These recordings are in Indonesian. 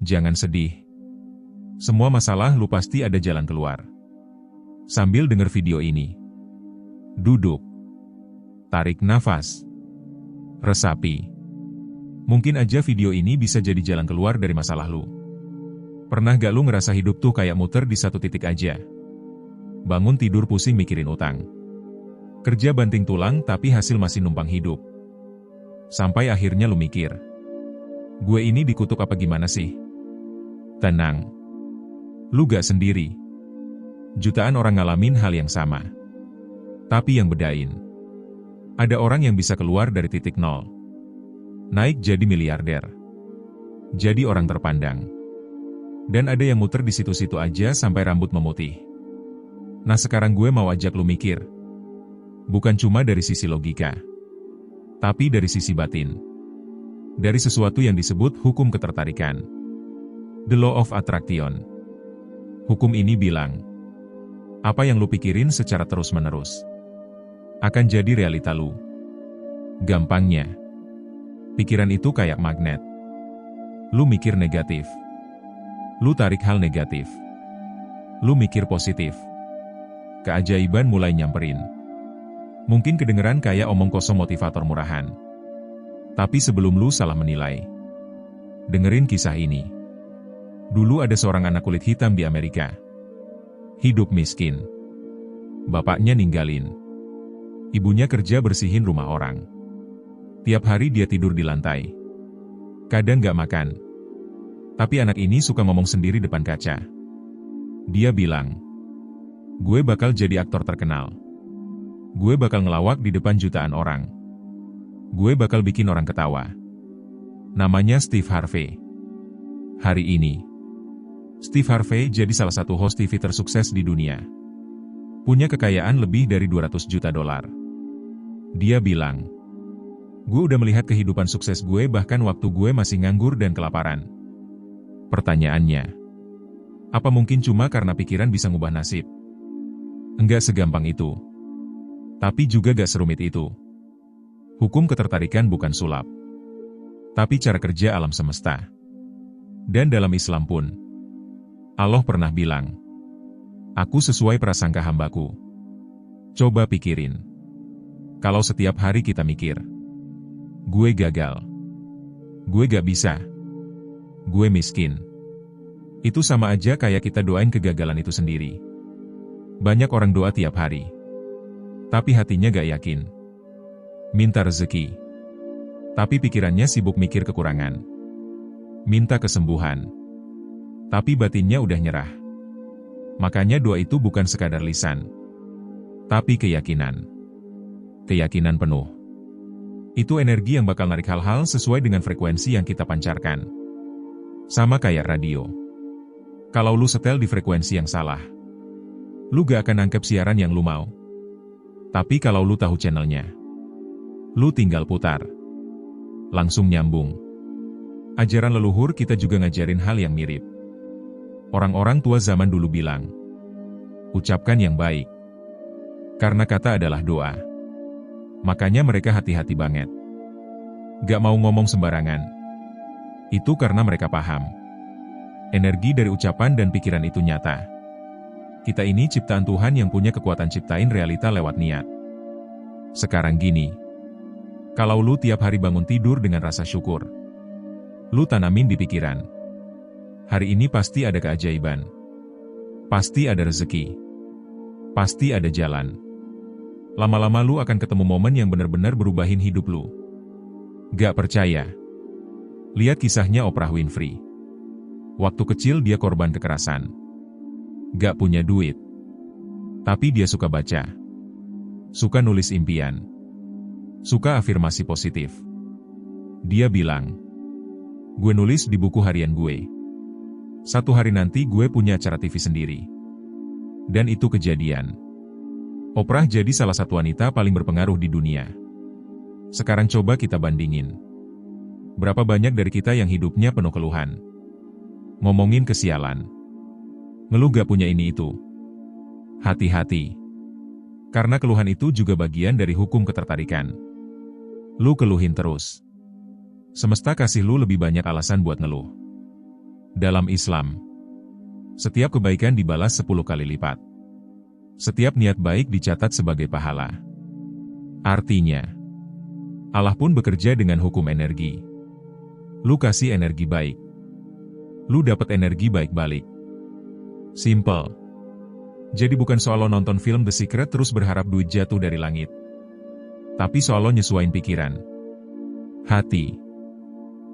Jangan sedih. Semua masalah lu pasti ada jalan keluar. Sambil denger video ini, duduk, tarik nafas, resapi. Mungkin aja video ini bisa jadi jalan keluar dari masalah lu. Pernah gak lu ngerasa hidup tuh kayak muter di satu titik aja? Bangun tidur pusing mikirin utang. Kerja banting tulang tapi hasil masih numpang hidup. Sampai akhirnya lu mikir, gue ini dikutuk apa gimana sih? Tenang. Lu gak sendiri. Jutaan orang ngalamin hal yang sama. Tapi yang bedain, ada orang yang bisa keluar dari titik nol, naik jadi miliarder, jadi orang terpandang. Dan ada yang muter di situ-situ aja sampai rambut memutih. Nah sekarang gue mau ajak lu mikir. Bukan cuma dari sisi logika, tapi dari sisi batin. Dari sesuatu yang disebut hukum ketertarikan. The Law of Attraction. Hukum ini bilang, apa yang lu pikirin secara terus-menerus akan jadi realita lu. Gampangnya, pikiran itu kayak magnet. Lu mikir negatif, lu tarik hal negatif. Lu mikir positif, keajaiban mulai nyamperin. Mungkin kedengeran kayak omong kosong motivator murahan. Tapi sebelum lu salah menilai, dengerin kisah ini. Dulu ada seorang anak kulit hitam di Amerika. Hidup miskin. Bapaknya ninggalin. Ibunya kerja bersihin rumah orang. Tiap hari dia tidur di lantai. Kadang gak makan. Tapi anak ini suka ngomong sendiri depan kaca. Dia bilang, gue bakal jadi aktor terkenal. Gue bakal ngelawak di depan jutaan orang. Gue bakal bikin orang ketawa. Namanya Steve Harvey. Hari ini, Steve Harvey jadi salah satu host TV tersukses di dunia. Punya kekayaan lebih dari 200 juta dolar. Dia bilang, gue udah melihat kehidupan sukses gue bahkan waktu gue masih nganggur dan kelaparan. Pertanyaannya, apa mungkin cuma karena pikiran bisa ngubah nasib? Enggak segampang itu. Tapi juga gak serumit itu. Hukum ketertarikan bukan sulap, tapi cara kerja alam semesta. Dan dalam Islam pun, Allah pernah bilang, aku sesuai prasangka hambaku. Coba pikirin. Kalau setiap hari kita mikir, gue gagal, gue gak bisa, gue miskin. Itu sama aja kayak kita doain kegagalan itu sendiri. Banyak orang doa tiap hari, tapi hatinya gak yakin. Minta rezeki, tapi pikirannya sibuk mikir kekurangan. Minta kesembuhan, tapi batinnya udah nyerah. Makanya doa itu bukan sekadar lisan, tapi keyakinan. Keyakinan penuh. Itu energi yang bakal narik hal-hal sesuai dengan frekuensi yang kita pancarkan. Sama kayak radio. Kalau lu setel di frekuensi yang salah, lu gak akan nangkep siaran yang lu mau. Tapi kalau lu tahu channelnya, lu tinggal putar. Langsung nyambung. Ajaran leluhur kita juga ngajarin hal yang mirip. Orang-orang tua zaman dulu bilang, ucapkan yang baik. Karena kata adalah doa. Makanya mereka hati-hati banget. Gak mau ngomong sembarangan. Itu karena mereka paham. Energi dari ucapan dan pikiran itu nyata. Kita ini ciptaan Tuhan yang punya kekuatan ciptain realita lewat niat. Sekarang gini. Kalau lu tiap hari bangun tidur dengan rasa syukur, lu tanamin di pikiran, hari ini pasti ada keajaiban. Pasti ada rezeki. Pasti ada jalan. Lama-lama lu akan ketemu momen yang benar-benar berubahin hidup lu. Gak percaya? Lihat kisahnya Oprah Winfrey. Waktu kecil dia korban kekerasan. Gak punya duit. Tapi dia suka baca. Suka nulis impian. Suka afirmasi positif. Dia bilang, gue nulis di buku harian gue. Satu hari nanti gue punya acara TV sendiri. Dan itu kejadian. Oprah jadi salah satu wanita paling berpengaruh di dunia. Sekarang coba kita bandingin. Berapa banyak dari kita yang hidupnya penuh keluhan? Ngomongin kesialan. Ngeluh gak punya ini itu. Hati-hati. Karena keluhan itu juga bagian dari hukum ketertarikan. Lu keluhin terus. Semesta kasih lu lebih banyak alasan buat ngeluh. Dalam Islam, setiap kebaikan dibalas 10 kali lipat. Setiap niat baik dicatat sebagai pahala. Artinya, Allah pun bekerja dengan hukum energi. Lu kasih energi baik, lu dapat energi baik balik. Simple. Jadi bukan soal lo nonton film The Secret terus berharap duit jatuh dari langit. Tapi soal lo nyesuain pikiran, hati,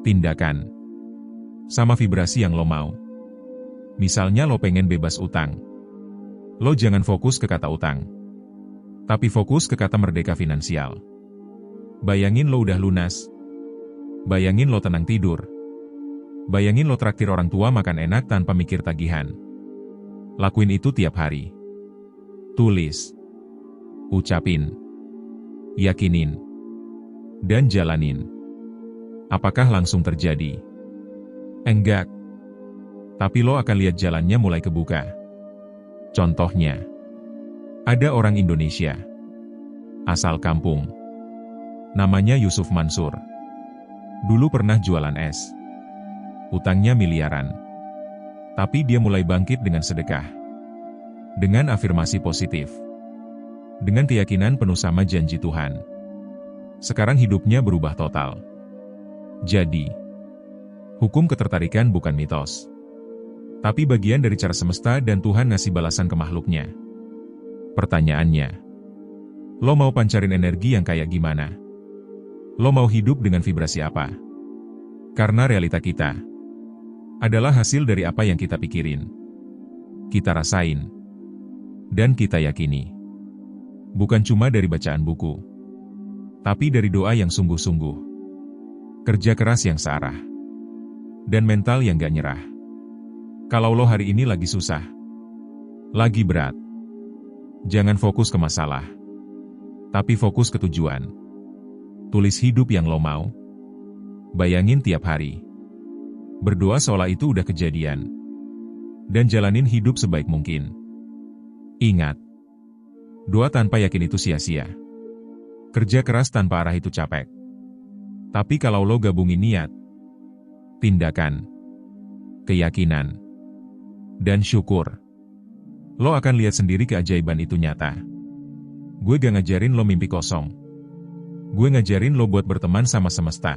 tindakan, sama vibrasi yang lo mau. Misalnya lo pengen bebas utang. Lo jangan fokus ke kata utang, tapi fokus ke kata merdeka finansial. Bayangin lo udah lunas. Bayangin lo tenang tidur. Bayangin lo traktir orang tua makan enak tanpa mikir tagihan. Lakuin itu tiap hari. Tulis, ucapin, yakinin, dan jalanin. Apakah langsung terjadi? Enggak. Tapi lo akan lihat jalannya mulai kebuka. Contohnya, ada orang Indonesia, asal kampung, namanya Yusuf Mansur. Dulu pernah jualan es. Utangnya miliaran. Tapi dia mulai bangkit dengan sedekah. Dengan afirmasi positif. Dengan keyakinan penuh sama janji Tuhan. Sekarang hidupnya berubah total. Jadi, hukum ketertarikan bukan mitos, tapi bagian dari cara semesta dan Tuhan ngasih balasan ke makhluknya. Pertanyaannya, lo mau pancarin energi yang kayak gimana? Lo mau hidup dengan vibrasi apa? Karena realita kita adalah hasil dari apa yang kita pikirin, kita rasain, dan kita yakini. Bukan cuma dari bacaan buku, tapi dari doa yang sungguh-sungguh, kerja keras yang searah, dan mental yang gak nyerah. Kalau lo hari ini lagi susah, lagi berat, jangan fokus ke masalah, tapi fokus ke tujuan. Tulis hidup yang lo mau. Bayangin tiap hari. Berdoa seolah itu udah kejadian. Dan jalanin hidup sebaik mungkin. Ingat, doa tanpa yakin itu sia-sia. Kerja keras tanpa arah itu capek. Tapi kalau lo gabungin niat, tindakan, keyakinan, dan syukur, lo akan lihat sendiri keajaiban itu nyata. Gue gak ngajarin lo mimpi kosong. Gue ngajarin lo buat berteman sama semesta.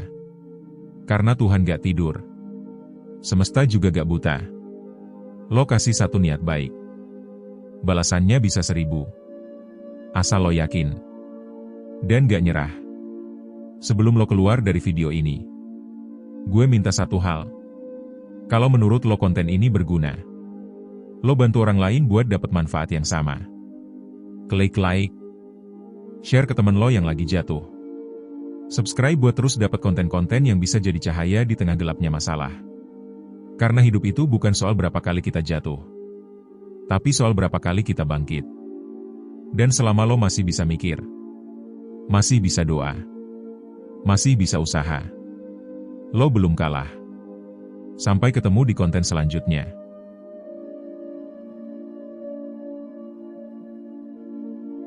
Karena Tuhan gak tidur. Semesta juga gak buta. Lo kasih satu niat baik, balasannya bisa 1000. Asal lo yakin. Dan gak nyerah. Sebelum lo keluar dari video ini, gue minta satu hal. Kalau menurut lo konten ini berguna, lo bantu orang lain buat dapat manfaat yang sama. Klik like, share ke temen lo yang lagi jatuh. Subscribe buat terus dapat konten-konten yang bisa jadi cahaya di tengah gelapnya masalah. Karena hidup itu bukan soal berapa kali kita jatuh, tapi soal berapa kali kita bangkit. Dan selama lo masih bisa mikir, masih bisa doa, masih bisa usaha, lo belum kalah. Sampai ketemu di konten selanjutnya.